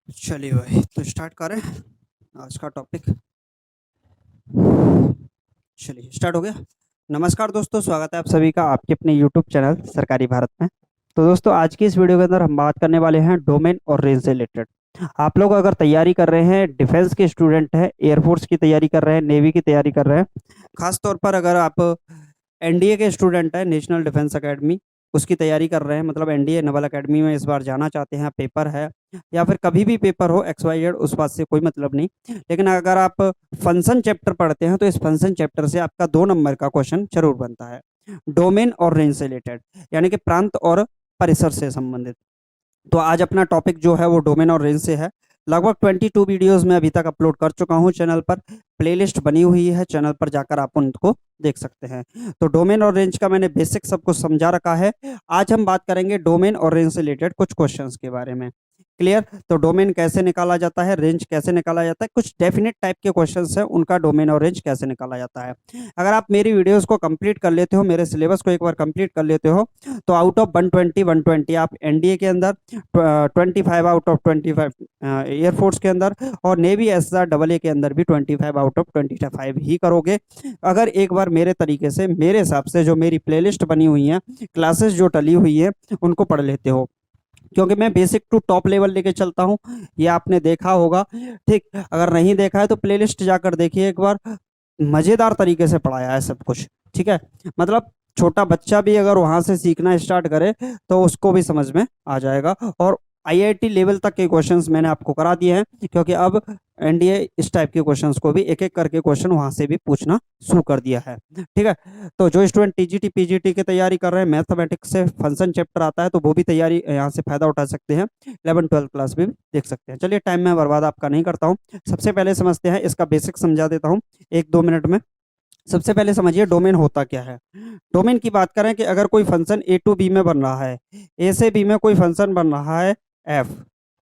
चलिए भाई, तो स्टार्ट करें आज का टॉपिक। चलिए स्टार्ट हो गया। नमस्कार दोस्तों, स्वागत है आप सभी का आपके अपने यूट्यूब चैनल सरकारी भारत में। तो दोस्तों, आज की इस वीडियो के अंदर हम बात करने वाले हैं डोमेन और रेंज से रिलेटेड। आप लोग अगर तैयारी कर रहे हैं, डिफेंस के स्टूडेंट हैं, एयरफोर्स की तैयारी कर रहे हैं, नेवी की तैयारी कर रहे हैं, खास तौर पर अगर आप एनडीए के स्टूडेंट हैं, नेशनल डिफेंस एकेडमी, उसकी तैयारी कर रहे हैं, मतलब एनडीए नेवल एकेडमी में इस बार जाना चाहते हैं, पेपर है या फिर कभी भी पेपर हो एक्स वाई जेड, उस बात से कोई मतलब नहीं। लेकिन अगर आप फंक्शन चैप्टर पढ़ते हैं तो इस फंक्शन चैप्टर से आपका 2 नंबर का क्वेश्चन जरूर बनता है, डोमेन और रेंज से रिलेटेड, यानी कि प्रांत और परिसर से संबंधित। तो आज अपना टॉपिक जो है वो डोमेन और रेंज से है। लगभग 22 वीडियोस में अभी तक अपलोड कर चुका हूँ चैनल पर। प्लेलिस्ट बनी हुई है चैनल पर, जाकर आप उनको देख सकते हैं। तो डोमेन और रेंज का मैंने बेसिक सब कुछ समझा रखा है। आज हम बात करेंगे डोमेन और रेंज से रिलेटेड कुछ क्वेश्चंस के बारे में। क्लियर? तो डोमेन कैसे निकाला जाता है, रेंज कैसे निकाला जाता है, कुछ डेफिनेट टाइप के क्वेश्चंस हैं, उनका डोमेन और रेंज कैसे निकाला जाता है। अगर आप मेरी वीडियोस को कंप्लीट कर लेते हो, मेरे सिलेबस को एक बार कंप्लीट कर लेते हो, तो आउट ऑफ 120 आप एनडीए के अंदर, 25 आउट ऑफ 25 एयरफोर्स के अंदर, और नेवी एसआर डबल ए के अंदर भी 25 आउट ऑफ 25 ही करोगे। अगर एक बार मेरे तरीके से, मेरे हिसाब से जो मेरी प्लेलिस्ट बनी हुई है, क्लासेस जो टली हुई है, उनको पढ़ लेते हो, क्योंकि मैं बेसिक टू टॉप लेवल लेके चलता हूँ। ये आपने देखा होगा, ठीक? अगर नहीं देखा है तो प्लेलिस्ट जाकर देखिए एक बार। मजेदार तरीके से पढ़ाया है सब कुछ, ठीक है? मतलब छोटा बच्चा भी अगर वहां से सीखना स्टार्ट करे तो उसको भी समझ में आ जाएगा। और आईआईटी लेवल तक के क्वेश्चंस मैंने आपको करा दिए हैं, क्योंकि अब एनडीए इस टाइप के क्वेश्चंस को भी एक एक करके क्वेश्चन वहां से भी पूछना शुरू कर दिया है, ठीक है? तो जो स्टूडेंट टीजीटी पीजीटी की तैयारी कर रहे हैं, मैथमेटिक्स से फंक्शन चैप्टर आता है, तो वो भी तैयारी यहाँ से फायदा उठा सकते हैं। 11-12 क्लास भी देख सकते हैं। चलिए, टाइम में बर्बाद आपका नहीं करता हूँ, सबसे पहले समझते हैं, इसका बेसिक समझा देता हूँ 1-2 मिनट में। सबसे पहले समझिए डोमेन होता क्या है। डोमेन की बात करें कि अगर कोई फंक्शन ए टू बी में बन रहा है, ए से बी में कोई फंक्शन बन रहा है, एफ,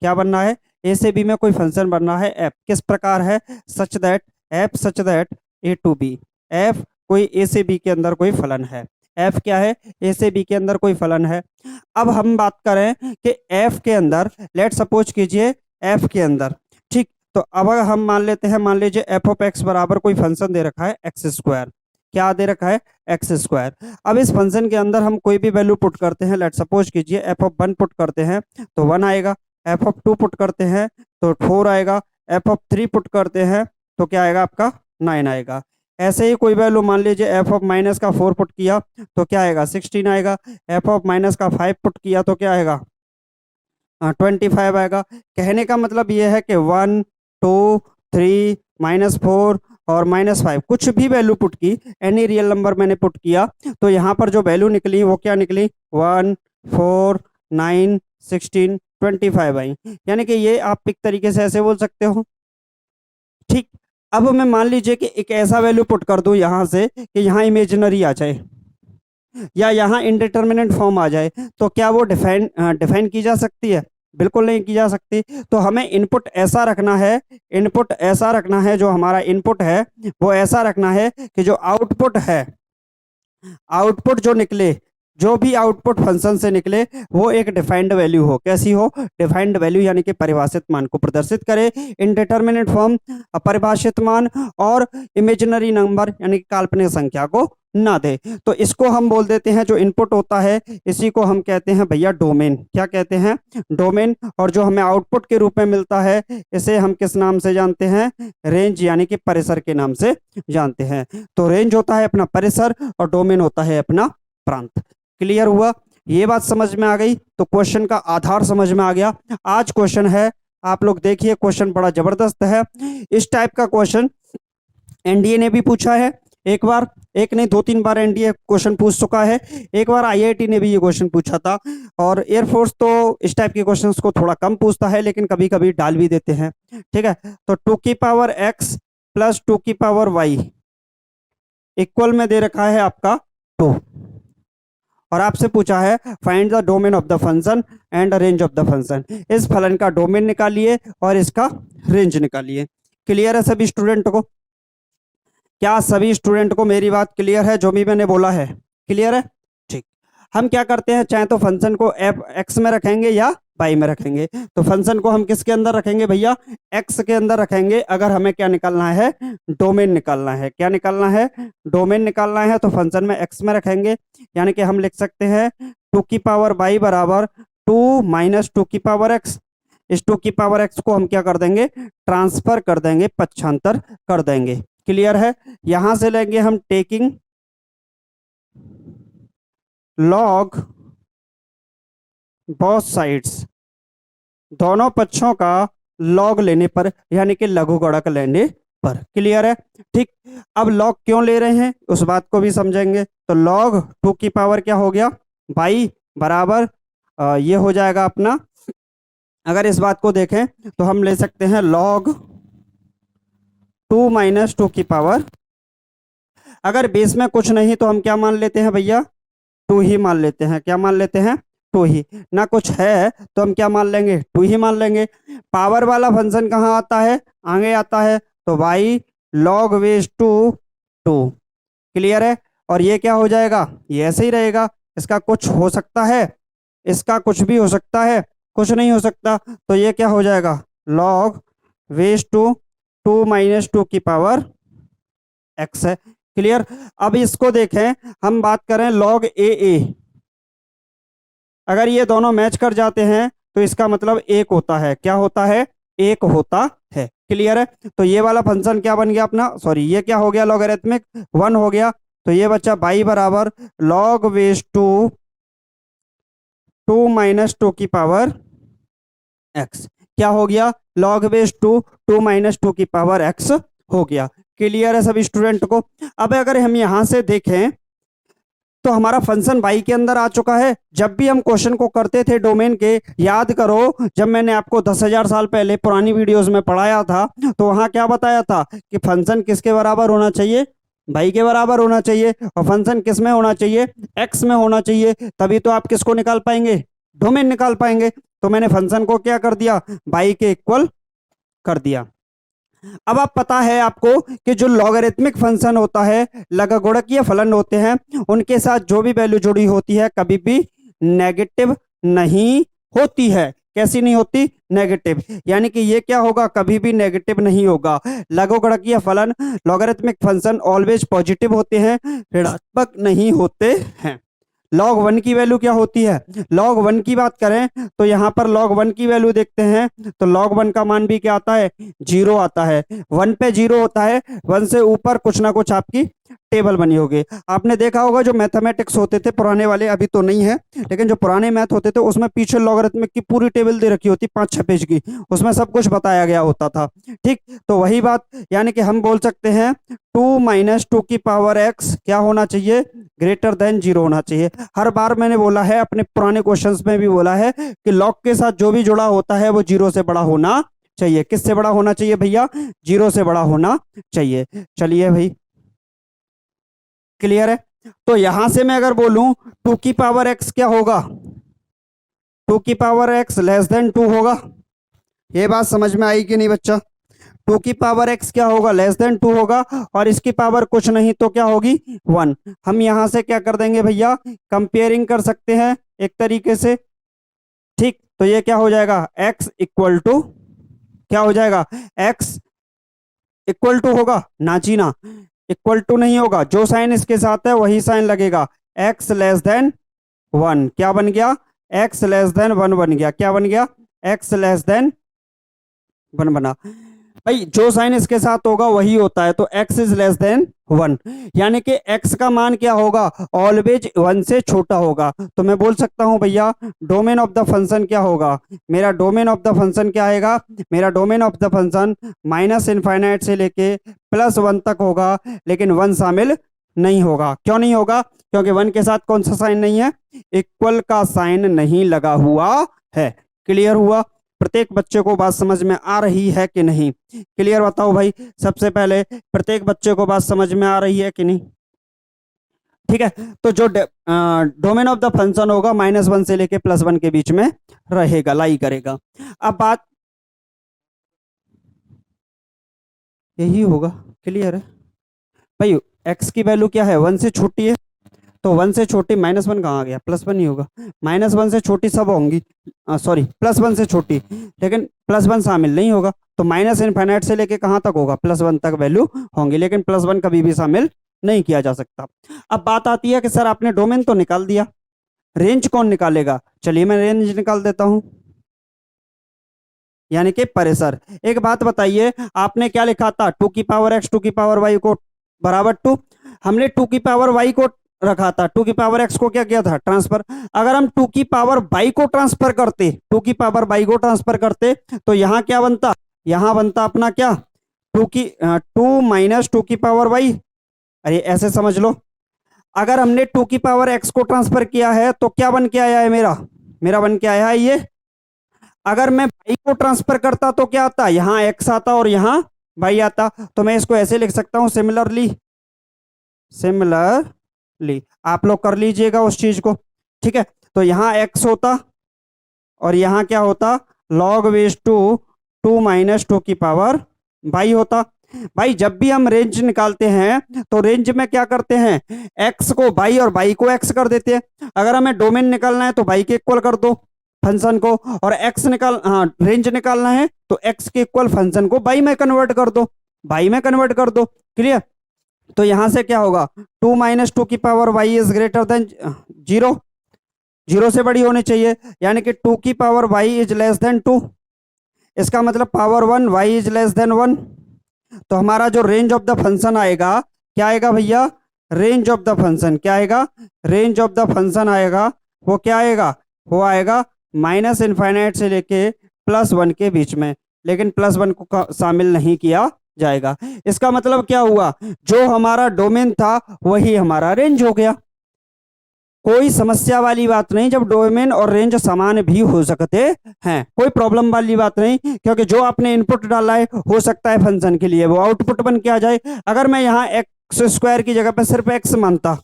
क्या बन रहा है? ए से बी में कोई फंक्शन बन रहा है, एफ किस प्रकार है? Such that, F such that A to B, F कोई ए से बी के अंदर कोई फलन है। एफ क्या है? ए से बी के अंदर कोई फलन है। अब हम बात करें कि एफ के अंदर, लेट सपोज कीजिए एफ के अंदर, ठीक? तो अब अगर हम मान लेते हैं, मान लीजिए एफ ऑफ एक्स बराबर कोई फंक्शन दे रखा है एक्स स्क्वायर। क्या दे रखा है? X square. अब इस फंक्शन के अंदर हम कोई भी वैल्यू पुट करते हैं, लेट सपोज कीजिए एफ ऑफ 1 पुट करते हैं तो 1 आएगा, एफ ऑफ 2 पुट करते हैं तो 4 आएगा, एफ ऑफ 3 पुट करते हैं तो क्या आएगा आपका? 9 आएगा। ऐसे ही कोई वैल्यू मान लीजिए एफ ऑफ माइनस का 4 पुट किया तो क्या आएगा? 16 आएगा। एफ ऑफ माइनस का 5 पुट किया तो क्या आएगा? 25 आएगा। कहने का मतलब ये है कि 1, 2, 3, -4 और -5 कुछ भी वैल्यू पुट की, एनी रियल नंबर मैंने पुट किया, तो यहाँ पर जो वैल्यू निकली वो क्या निकली? 1, 4, 9, 16, 25 आई। यानी कि ये आप एक तरीके से ऐसे बोल सकते हो, ठीक? अब मैं मान लीजिए कि एक ऐसा वैल्यू पुट कर दूं यहाँ से कि यहाँ इमेजिनरी आ जाए या यहाँ इनडिटर्मिनेट फॉर्म आ जाए, तो क्या वो डिफाइन डिफाइन की जा सकती है? बिल्कुल नहीं की जा सकती। तो हमें इनपुट ऐसा रखना है, इनपुट ऐसा रखना है, जो हमारा इनपुट है वो ऐसा रखना है कि जो आउटपुट है, आउटपुट जो निकले, जो भी आउटपुट फंक्शन से निकले, वो एक डिफाइंड वैल्यू हो। कैसी हो? डिफाइंड वैल्यू, यानी कि परिभाषित मान को प्रदर्शित करे। इनडिटर्मिनेट फॉर्म, अपरिभाषित मान, और इमेजिनरी नंबर यानी कि काल्पनिक संख्या को ना दे। तो इसको हम बोल देते हैं, जो इनपुट होता है इसी को हम कहते हैं भैया डोमेन। क्या कहते हैं? डोमेन। और जो हमें आउटपुट के रूप में मिलता है, इसे हम किस नाम से जानते हैं? रेंज, यानी कि परिसर के नाम से जानते हैं। तो रेंज होता है अपना परिसर और डोमेन होता है अपना प्रांत। क्लियर हुआ? ये बात समझ में आ गई तो क्वेश्चन का आधार समझ में आ गया। आज क्वेश्चन है, आप लोग देखिए, क्वेश्चन बड़ा जबरदस्त है। इस टाइप का क्वेश्चन एनडीए ने भी पूछा है एक बार, एक नहीं 2-3 बार एनडीए क्वेश्चन पूछ चुका है। एक बार आईआईटी ने भी ये क्वेश्चन पूछा था। और एयरफोर्स तो इस टाइप के क्वेश्चंस को थोड़ा कम पूछता है, लेकिन कभी कभी डाल भी देते हैं, ठीक है? तो 2 की पावर x प्लस 2 की पावर y इक्वल में दे रखा है आपका 2, और आपसे पूछा है find the domain of the function and range of the function. इस फलन का डोमेन निकालिए और इसका रेंज निकालिए। क्लियर है सभी स्टूडेंट को? क्या सभी स्टूडेंट को मेरी बात क्लियर है? जो भी मैंने बोला है क्लियर है? ठीक। हम क्या करते हैं, चाहे तो फंक्शन को एफ एक्स में रखेंगे या बाई में रखेंगे। तो फंक्शन को हम किसके अंदर रखेंगे भैया, एक्स के अंदर रखेंगे। अगर हमें क्या निकालना है, डोमेन निकालना है। क्या निकालना है, डोमेन निकालना है। तो फंक्शन में एक्स में रखेंगे, यानी कि हम लिख सकते हैं 2 की पावर बाई बराबर 2 माइनस 2 की पावर एक्स। इस 2 की पावर एक्स को हम क्या कर देंगे, ट्रांसफर कर देंगे, पक्षांतर कर देंगे। क्लियर है। यहां से लेंगे हम टेकिंग लॉग बोथ साइड्स, दोनों पक्षों का लॉग लेने पर, यानी कि लघुगणक लेने पर। क्लियर है। ठीक। अब लॉग क्यों ले रहे हैं उस बात को भी समझेंगे। तो लॉग 2 की पावर क्या हो गया बाई बराबर ये हो जाएगा अपना, अगर इस बात को देखें तो हम ले सकते हैं लॉग 2 माइनस 2 की पावर। अगर बेस में कुछ नहीं तो हम क्या मान लेते हैं भैया, 2 ही मान लेते हैं। क्या मान लेते हैं, 2 ही। ना कुछ है तो हम क्या मान लेंगे, 2 ही मान लेंगे। पावर वाला फंक्शन कहाँ आता है, आगे आता है। तो by log base two 2। Clear है। और ये क्या हो जाएगा, ये ऐसे ही रहेगा। इसका कुछ हो सकता है, इसका कुछ भी हो सकता है, कुछ नहीं हो सकता। तो ये क्या हो जाएगा, लॉग बेस टू 2 माइनस 2 की पावर एक्स है। क्लियर। अब इसको देखें, हम बात करें लॉग ए, अगर ये दोनों मैच कर जाते हैं तो इसका मतलब एक होता है। क्या होता है, एक होता है। क्लियर है। तो ये वाला फंक्शन क्या बन गया अपना, सॉरी ये क्या हो गया, लॉगरिथमिक 1 हो गया। तो ये बच्चा बाई बराबर लॉग बेस टू 2 माइनस 2 की पावर एक्स। क्या हो गया, लॉग बेस टू 2 माइनस 2 की पावर एक्स हो गया। क्लियर है सभी स्टूडेंट को। अब अगर हम यहां से देखें तो हमारा फंक्शन बाई के अंदर आ चुका है। जब भी हम क्वेश्चन को करते थे डोमेन के, याद करो जब मैंने आपको 10,000 साल पहले पुरानी वीडियोस में पढ़ाया था तो वहां क्या बताया था कि फंक्शन किसके बराबर होना चाहिए, बाई के बराबर होना चाहिए। और फंक्शन किस में होना चाहिए, एक्स में होना चाहिए। तभी तो आप किसको निकाल पाएंगे, डोमेन निकाल पाएंगे। तो मैंने फंक्शन को क्या कर दिया, बाई के इक्वल कर दिया। अब आप पता है आपको कि जो लॉगरिथमिक फंक्शन होता है, लघुगणकीय फलन होते हैं, उनके साथ जो भी वैल्यू जुड़ी होती है कभी भी नेगेटिव नहीं होती है। कैसी नहीं होती, नेगेटिव। यानी कि ये क्या होगा, कभी भी नेगेटिव नहीं होगा। लघुगणकीय फलन लॉगरिथमिक फंक्शन ऑलवेज पॉजिटिव होते हैं, ऋणात्मक नहीं होते हैं। लॉग 1 की वैल्यू क्या होती है, लॉग 1 की बात करें तो यहाँ पर लॉग 1 की वैल्यू देखते हैं तो लॉग 1 का मान भी क्या आता है, 0 आता है। 1 पे 0 होता है, 1 से ऊपर कुछ ना कुछ आपकी टेबल बनी होगी। आपने देखा होगा जो मैथमेटिक्स होते थे पुराने वाले, अभी तो नहीं है, लेकिन जो पुराने मैथ होते थे उसमें पीछे लॉगरिथमिक की पूरी टेबल दे रखी होती, 5-6 पेज की, उसमें सब कुछ बताया गया होता था। ठीक। तो वही बात, यानी कि हम बोल सकते हैं 2 माइनस 2 की पावर एक्स क्या होना चाहिए, ग्रेटर देन 0 होना चाहिए। हर बार मैंने बोला है, अपने पुराने क्वेश्चंस में भी बोला है कि लॉग के साथ जो भी जुड़ा होता है वो 0 से बड़ा होना चाहिए। किससे बड़ा होना चाहिए भैया, 0 से बड़ा होना चाहिए। चलिए भाई, क्लियर है। तो यहां से मैं अगर बोलूं 2 की पावर एक्स क्या होगा, 2 की पावर एक्स लेस देन 2 होगा। ये बात समझ में आई कि नहीं बच्चा, 2 की पावर एक्स क्या होगा, लेस देन 2 होगा। और इसकी पावर कुछ नहीं तो क्या होगी, 1। हम यहां से क्या कर देंगे भैया, कंपेयरिंग कर सकते हैं एक तरीके से। ठीक। तो ये क्या हो जाएगा, x इक्वल टू क्या हो जाएगा, x इक्वल टू होगा ना जी ना, इक्वल टू नहीं होगा, जो साइन इसके साथ है वही साइन लगेगा। x लेस देन 1 क्या बन गया, x लेस देन 1 बन गया। क्या बन गया, x लेस देन 1 बना। भाई जो साइन इसके साथ होगा वही होता है, तो x इज लेस देन 1, यानी कि x का मान क्या होगा, ऑलवेज 1 से छोटा होगा। तो मैं बोल सकता हूं भैया डोमेन ऑफ द फंक्शन क्या होगा, मेरा डोमेन ऑफ द फंक्शन क्या आएगा, मेरा domain of the function minus infinite से लेके +1 तक होगा, लेकिन 1 शामिल नहीं होगा। क्यों नहीं होगा, क्योंकि 1 के साथ कौन सा साइन नहीं है, इक्वल का साइन नहीं लगा हुआ है। क्लियर हुआ, प्रत्येक बच्चे को बात समझ में आ रही है कि नहीं, क्लियर बताओ भाई। सबसे पहले प्रत्येक बच्चे को बात समझ में आ रही है कि नहीं, ठीक है। तो जो डोमेन ऑफ द फंक्शन होगा -1 से लेके +1 के बीच में रहेगा, लाई करेगा। अब बात यही होगा। क्लियर है भाई, एक्स की वैल्यू क्या है, 1 से छोटी है, तो 1 से छोटी -1 कहाँ आ गया, +1 ही होगा। -1 से छोटी सब होंगी, सॉरी +1 से छोटी, लेकिन +1 शामिल नहीं होगा। तो माइनस इनफाइनाइट से लेके कहाँ तक होगा, +1 तक वैल्यू होंगी, लेकिन +1 कभी भी शामिल नहीं किया जा सकता। अब बात आती है कि सर आपने डोमेन तो निकाल दिया, रेंज कौन निकालेगा। चलिए मैं रेंज निकाल देता हूं, यानी कि परेशर। एक बात बताइए, आपने क्या लिखा था, 2 की पावर x 2 की पावर y को बराबर 2। हमने 2 की पावर y को रखा था, 2 की पावर x को क्या किया था, ट्रांसफर। अगर हम 2 की पावर y को ट्रांसफर करते, 2 की पावर y को ट्रांसफर करते, तो यहां क्या बनता, यहां बनता अपना क्या, 2 माइनस 2 की पावर y। अरे ऐसे समझ लो, अगर हमने 2 की पावर x को ट्रांसफर किया है तो क्या बन के आया है, मेरा मेरा बन के आया है ये। अगर मैं y को ट्रांसफर करता तो क्या आता, यहां x आता और यहां y आता। तो मैं इसको ऐसे लिख सकता हूं, सिमिलरली, सिमिलरली आप लोग कर लीजिएगा उस चीज को, ठीक है। तो यहां x होता और यहां क्या होता, लॉग बेस टू 2 माइनस 2 की पावर y होता। भाई जब भी हम रेंज निकालते हैं तो रेंज में क्या करते हैं, x को y और y को x कर देते हैं। अगर हमें डोमेन निकालना है तो y के इक्वल कर दो फंक्शन को, और x निकाल, हाँ रेंज निकालना है तो x के इक्वल फंक्शन को y में कन्वर्ट कर दो, y में कन्वर्ट कर दो, क्लियर। तो यहां से क्या होगा, 2 माइनस 2 की power y is greater than 0, 0 से बड़ी होनी चाहिए, यानी कि 2 की power y is less than 2। इसका मतलब power 1 y is less than 1। तो हमारा जो रेंज ऑफ द फंक्शन आएगा, क्या आएगा भैया, रेंज ऑफ द फंक्शन क्या आएगा, रेंज ऑफ द फंक्शन आएगा, वो क्या आएगा, वो आएगा माइनस इनफाइनाइट से लेके +1 के बीच में, लेकिन +1 को शामिल नहीं किया जाएगा। इसका मतलब क्या हुआ, जो हमारा डोमेन था वही हमारा रेंज हो गया। कोई समस्या वाली बात नहीं, जब डोमेन और रेंज समान भी हो सकते हैं, कोई प्रॉब्लम वाली बात नहीं, क्योंकि जो आपने इनपुट डाला है हो सकता है फंक्शन के लिए वो आउटपुट बन के आ जाए। अगर मैं यहाँ एक्स स्क्वायर की जगह पर सिर्फ एक्स मानता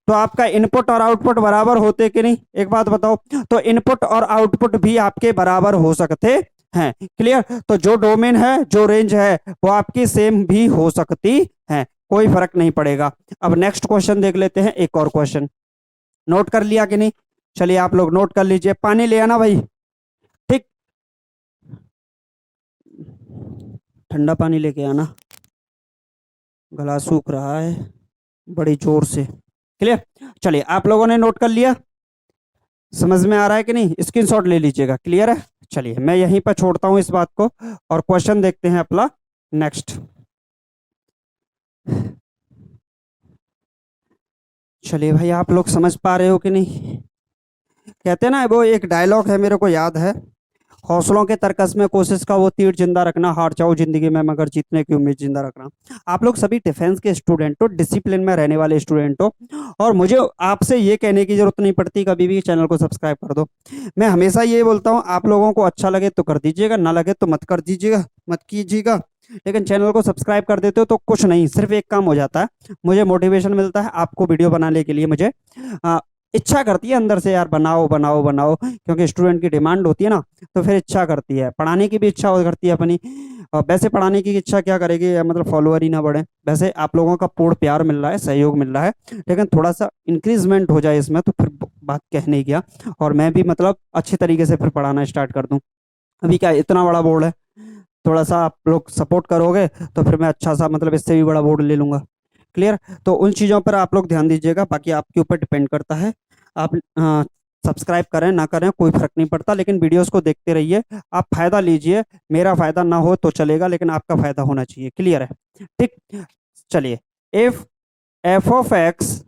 तो आपका इनपुट और आउटपुट बराबर होते कि नहीं, एक बात बताओ। तो इनपुट और आउटपुट भी आपके बराबर हो सकते हैं, क्लियर। तो जो डोमेन है, जो रेंज है, वो आपकी सेम भी हो सकती है, कोई फर्क नहीं पड़ेगा। अब नेक्स्ट क्वेश्चन देख लेते हैं, एक और क्वेश्चन। नोट कर लिया कि नहीं, चलिए आप लोग नोट कर लीजिए, पानी ले आना भाई, ठीक, ठंडा पानी लेके आना, गला सूख रहा है बड़ी जोर से, क्लियर। चलिए आप लोगों ने नोट कर लिया, समझ में आ रहा है कि नहीं, स्क्रीनशॉट ले लीजिएगा, क्लियर है। चलिए मैं यहीं पर छोड़ता हूं इस बात को और क्वेश्चन देखते हैं अपना नेक्स्ट। चलिए भाई आप लोग समझ पा रहे हो कि नहीं, कहते हैं ना, वो एक डायलॉग है मेरे को याद है, हौसलों के तरकस में कोशिश का वो तीर जिंदा रखना, हार जाओ जिंदगी में मगर जीतने की उम्मीद जिंदा रखना। आप लोग सभी डिफेंस के स्टूडेंट हो, डिसिप्लिन में रहने वाले स्टूडेंट हो, और मुझे आपसे ये कहने की जरूरत नहीं पड़ती कभी भी चैनल को सब्सक्राइब कर दो। मैं हमेशा ये बोलता हूँ, आप लोगों को अच्छा लगे तो कर दीजिएगा, ना लगे तो मत कर दीजिएगा, मत कीजिएगा, लेकिन चैनल को सब्सक्राइब कर देते हो तो कुछ नहीं, सिर्फ एक काम हो जाता है, मुझे मोटिवेशन मिलता है आपको वीडियो बनाने के लिए, मुझे इच्छा करती है अंदर से, यार बनाओ बनाओ बनाओ, क्योंकि स्टूडेंट की डिमांड होती है ना, तो फिर इच्छा करती है, पढ़ाने की भी इच्छा करती है अपनी। और वैसे पढ़ाने की इच्छा क्या करेगी, मतलब फॉलोअर ही ना बढ़े। वैसे आप लोगों का पूर्ण प्यार मिल रहा है, सहयोग मिल रहा है, लेकिन थोड़ा सा इंक्रीजमेंट हो जाए इसमें तो फिर बात कहने ही गया, और मैं भी मतलब अच्छी तरीके से फिर पढ़ाना स्टार्ट कर दूं। अभी क्या इतना बड़ा बोर्ड है, थोड़ा सा आप लोग सपोर्ट करोगे तो फिर मैं अच्छा सा मतलब इससे भी बड़ा बोर्ड ले लूंगा, क्लियर। तो उन चीज़ों पर आप लोग ध्यान दीजिएगा, बाकी आपके ऊपर डिपेंड करता है, आप सब्सक्राइब करें ना करें कोई फर्क नहीं पड़ता, लेकिन वीडियोस को देखते रहिए, आप फायदा लीजिए, मेरा फायदा ना हो तो चलेगा, लेकिन आपका फायदा होना चाहिए, क्लियर है, ठीक। चलिए, if F of x,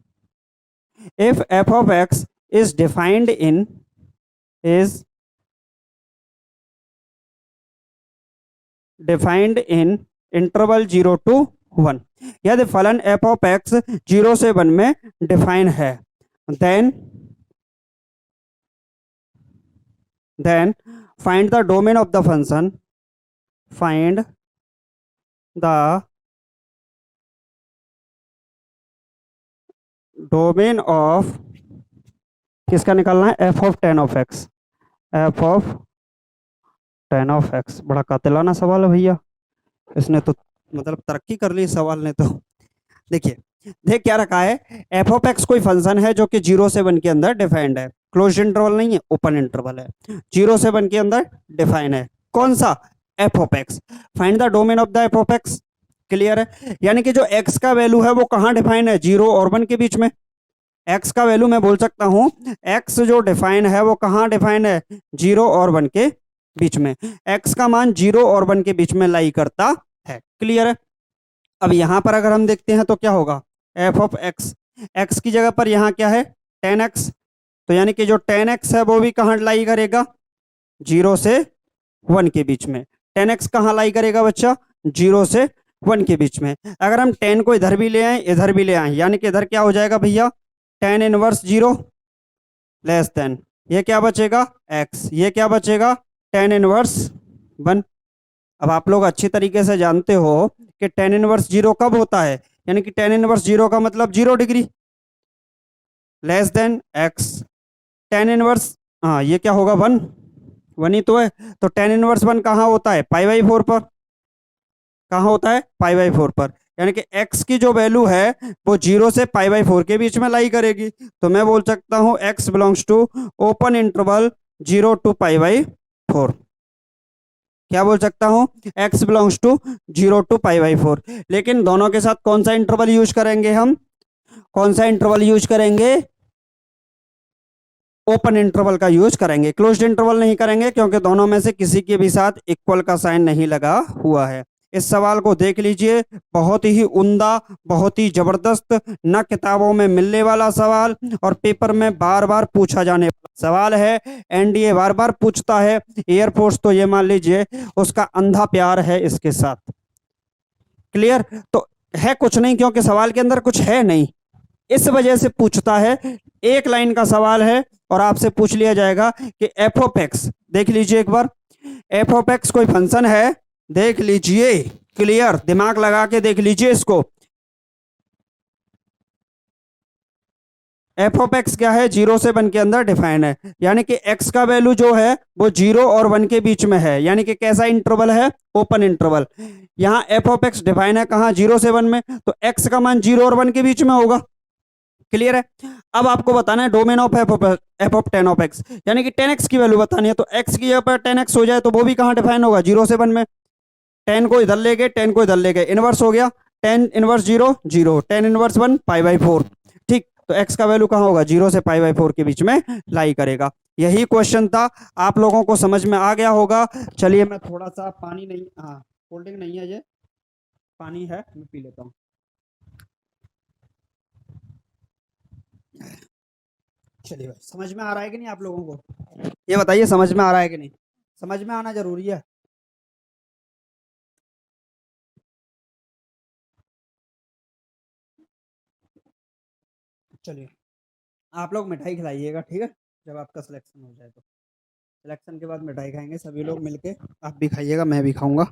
if F of x is defined in, is defined in interval 0 to 1, यदि फलन एफ ऑफ एक्स 0 से 1 में डिफाइन है, then then find the domain of the function, find the domain of, किसका निकालना है, f of tan of x, f of tan of x। बड़ा कातिलाना सवाल है भैया, इसने तो मतलब तरक्की कर ली सवाल ने तो। देखिए देख क्या रखा है, एफ ऑफ एक्स कोई फंक्शन है जो कि 0 से 1 के अंदर डिफाइंड है, क्लोज इंटरवल नहीं है, ओपन इंटरवल है, 0 से 1 के अंदर डिफाइन है, कौन सा, F of x. Find the domain of the F of x. Clear है, यानी कि जो एक्स का वैल्यू है वो कहाँ डिफाइन है, 0 और 1 के बीच में। एक्स का वैल्यू मैं बोल सकता हूं, एक्स जो डिफाइन है वो कहाँ डिफाइन है, 0 और 1 के बीच में। एक्स का मान 0 और 1 के बीच में लाई करता है। क्लियर है। अब यहां पर अगर हम देखते हैं तो क्या होगा, एफ ऑफ एक्स, एक्स की जगह पर यहाँ क्या है, 10x, तो यानी कि जो 10x है वो भी कहाँ लाई करेगा, 0 से 1 के बीच में। 10x कहाँ लाई करेगा बच्चा, 0 से 1 के बीच में। अगर हम 10 को इधर भी ले आए इधर भी ले आए, यानी कि इधर क्या हो जाएगा भैया, 10 इनवर्स 0 लेस देन, ये क्या बचेगा x, ये क्या बचेगा 10 इनवर्स 1। अब आप लोग अच्छी तरीके से जानते हो कि 10 इनवर्स 0 कब होता है, यानी कि 10 इनवर्स 0 का मतलब 0 degree, less than x। 10 inverse, हाँ ये क्या होगा 1, 1 ही तो है। तो 10 इनवर्स 1 कहाँ होता है, पाई/4 पर, कहाँ होता है, पाई/4 पर। यानी कि x की जो वैल्यू है वो 0 से पाई/4 के बीच में लाई करेगी। तो मैं बोल सकता हूँ x belongs to open interval 0 to पाई/4। क्या बोल सकता हूँ, x बिलोंग्स टू 0 to पाई/4। लेकिन दोनों के साथ कौन सा इंटरवल यूज करेंगे हम, कौन सा इंटरवल यूज करेंगे, ओपन इंटरवल का यूज करेंगे, क्लोज्ड इंटरवल नहीं करेंगे, क्योंकि दोनों में से किसी के भी साथ इक्वल का साइन नहीं लगा हुआ है। इस सवाल को देख लीजिए, बहुत ही उम्दा, बहुत ही जबरदस्त, न किताबों में मिलने वाला सवाल और पेपर में बार बार पूछा जाने वाला सवाल है। एनडीए बार बार पूछता है, एयरफोर्स तो ये मान लीजिए उसका अंधा प्यार है इसके साथ। क्लियर, तो है कुछ नहीं, क्योंकि सवाल के अंदर कुछ है नहीं, इस वजह से पूछता है। एक लाइन का सवाल है और आपसे पूछ लिया जाएगा कि एफ ऑफ एक्स, देख लीजिए एक बार, एफ ऑफ एक्स कोई फंक्शन है, देख लीजिए, क्लियर, दिमाग लगा के देख लीजिए इसको। एफ ऑफ एक्स क्या है, 0 से 1 के अंदर डिफाइन है, यानी कि एक्स का वैल्यू जो है वो 0 और 1 के बीच में है, यानी कि कैसा इंटरवल है, ओपन इंटरवल। यहाँ एफ ऑफ एक्स डिफाइन है कहाँ, 0 से 1 में, तो एक्स का मान 0 और 1 के बीच में होगा। क्लियर है। अब आपको बताना है domain of F of 10 of x, यानी कि 10x की वैल्यू बतानी है, तो x की जगह पर 10x हो जाए तो वो भी कहाँ डिफाइन होगा, 0 से 1 में। 10 को इधर ले गए, 10 को इधर ले गए, इनवर्स हो गया, 10 इनवर्स 0 0, 10 इनवर्स 1 पाई/4। ठीक, तो x का वैल्यू कहाँ होगा, 0 से पाई/4 के बीच में लाई करेगा। यही क्वेश्चन था, आप लोगों को समझ में आ गया होगा। चलिए मैं थोड़ा सा पानी, नहीं, हाँ कोल्ड ड्रिंक नहीं है ये, पानी है, मैं पी लेता हूँ। चलिए भाई, समझ में आ रहा है कि नहीं आप लोगों को, ये बताइए समझ में आ रहा है कि नहीं, समझ में आना जरूरी है। चलिए, आप लोग मिठाई खिलाइएगा, ठीक है, जब आपका सिलेक्शन हो जाए तो। सिलेक्शन के बाद मिठाई खाएंगे सभी लोग मिलके, आप भी खाइएगा मैं भी खाऊंगा,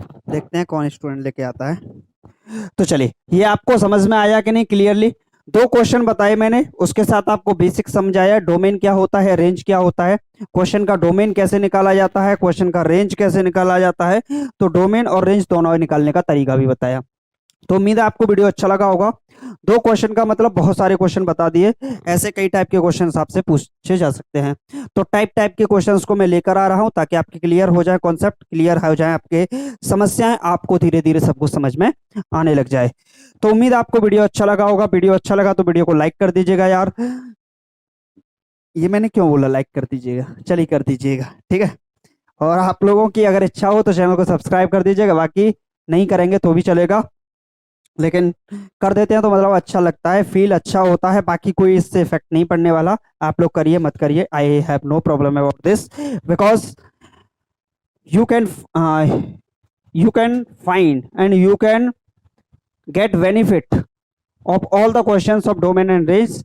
देखते हैं कौन स्टूडेंट लेके आता है। तो चलिए, ये आपको समझ में आया कि नहीं क्लियरली, दो क्वेश्चन बताए मैंने, उसके साथ आपको बेसिक समझाया, डोमेन क्या होता है, रेंज क्या होता है, क्वेश्चन का डोमेन कैसे निकाला जाता है, क्वेश्चन का रेंज कैसे निकाला जाता है, तो डोमेन और रेंज दोनों निकालने का तरीका भी बताया। तो उम्मीद है आपको वीडियो अच्छा लगा होगा। दो क्वेश्चन का मतलब बहुत सारे क्वेश्चन बता दिए, ऐसे कई टाइप के क्वेश्चन आपसे पूछे जा सकते हैं। तो टाइप टाइप के क्वेश्चंस को मैं लेकर आ रहा हूं ताकि आपके क्लियर हो जाए, कॉन्सेप्ट क्लियर हो जाए, आपके समस्याएं आपको धीरे धीरे सब कुछ समझ में आने लग जाए। तो उम्मीद है आपको वीडियो अच्छा लगा होगा, वीडियो अच्छा लगा तो वीडियो को लाइक कर दीजिएगा यार, ये मैंने क्यों बोला लाइक कर दीजिएगा, चलिए कर दीजिएगा, ठीक है। और आप लोगों की अगर इच्छा हो तो चैनल को सब्सक्राइब कर दीजिएगा, बाकी नहीं करेंगे तो भी चलेगा, लेकिन कर देते हैं तो मतलब अच्छा लगता है, फील अच्छा होता है, बाकी कोई इससे इफेक्ट नहीं पड़ने वाला। आप लोग करिए मत करिए, I have no problem about this, because you can you can find and you can get benefit of all the questions of domain and range.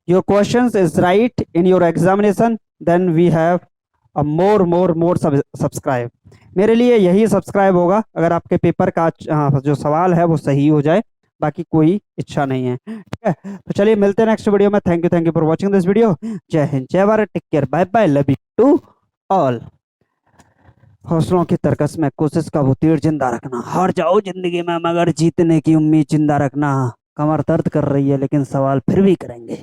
Your questions is right in your examination, then we have a more subscribe. मेरे लिए यही subscribe होगा अगर आपके paper का जो सवाल है वो सही हो जाए, बाकी कोई इच्छा नहीं है, ठीक है। तो चलिए मिलते हैं नेक्स्ट वीडियो में, thank you for watching this video. जय हिंद, जय Bharat, take care, bye bye, love you to all. हौसलों की तरकस में कोशिश का वो तीर जिंदा रखना। हार जाओ जिंदगी में मगर जीतने की उम्मीद जिंदा रखना। कमर दर्द कर रही है लेकिन सवाल फिर भी करेंगे।